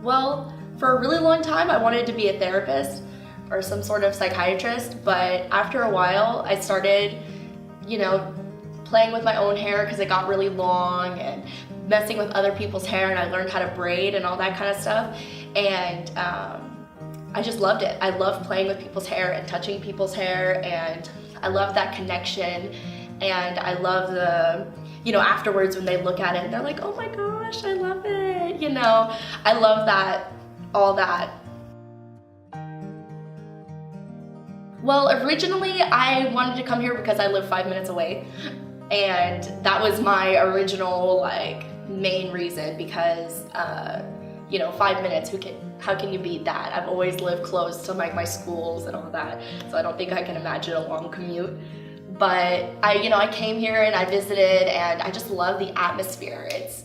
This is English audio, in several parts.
Well, for a really long time, I wanted to be a therapist or some sort of psychiatrist, but after a while, I started, playing with my own hair because it got really long and messing with other people's hair, and I learned how to braid and all that kind of stuff. And I just loved it. I loved playing with people's hair and touching people's hair, and I love that connection. And I love the, afterwards when they look at it and they're like, oh my gosh, I love it. I love that, all that. Well, originally I wanted to come here because I live 5 minutes away. And that was my original main reason, because 5 minutes, how can you beat that? I've always lived close to my schools and all that, so I don't think I can imagine a long commute. But I came here and I visited, and I just love the atmosphere. It's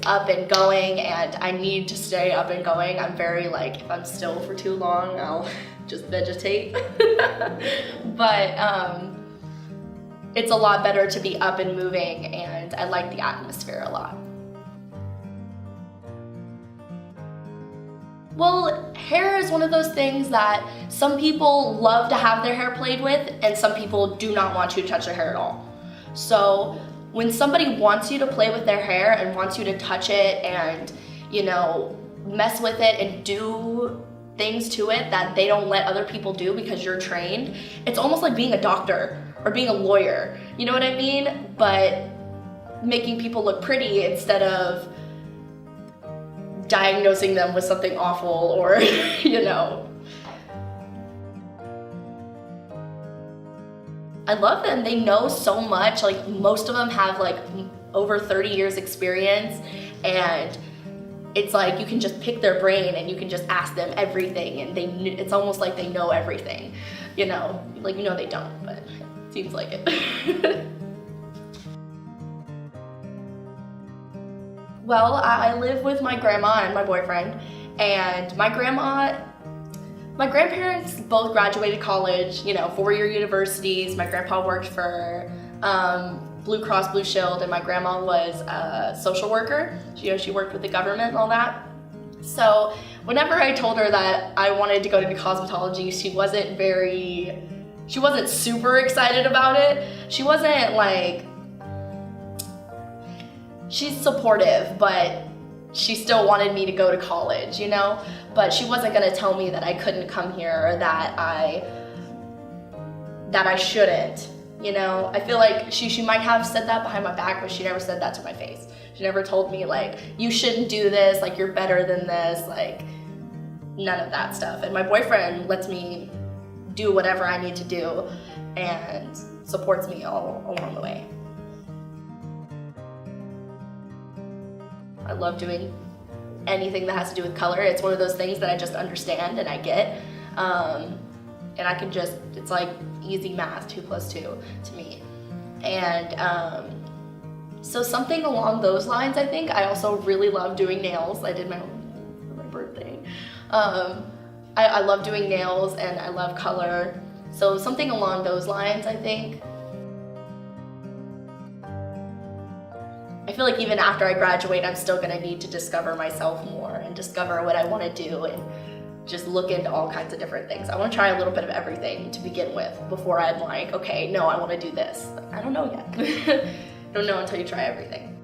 up and going, and I need to stay up and going. I'm very if I'm still for too long, I'll just vegetate. But it's a lot better to be up and moving, and I like the atmosphere a lot. Well, hair is one of those things that some people love to have their hair played with, and some people do not want you to touch their hair at all. So when somebody wants you to play with their hair and wants you to touch it and, mess with it and do things to it that they don't let other people do because you're trained, it's almost like being a doctor or being a lawyer, you know what I mean? But making people look pretty instead of diagnosing them with something awful, or, I love them. They know so much. Most of them have over 30 years experience, and it's you can just pick their brain and you can just ask them everything, and it's almost like they know everything, they don't, but it seems like it. Well, I live with my grandma and my boyfriend, and my grandparents both graduated college, 4-year universities. My grandpa worked for Blue Cross Blue Shield, and my grandma was a social worker. She worked with the government and all that. So whenever I told her that I wanted to go into cosmetology, she wasn't super excited about it. She wasn't she's supportive, but she still wanted me to go to college, But she wasn't gonna tell me that I couldn't come here, or that I shouldn't, I feel like she might have said that behind my back, but she never said that to my face. She never told me you shouldn't do this, you're better than this, none of that stuff. And my boyfriend lets me do whatever I need to do and supports me all along the way. I love doing anything that has to do with color. It's one of those things that I just understand and I get. And I can just, it's easy math, 2 + 2 to me. And so something along those lines, I think. I also really love doing nails. I did my own for my birthday. I love doing nails and I love color. So something along those lines, I think. I feel like even after I graduate, I'm still gonna need to discover myself more and discover what I wanna do and just look into all kinds of different things. I wanna try a little bit of everything to begin with before I'm okay, no, I wanna do this. I don't know yet. Don't know until you try everything.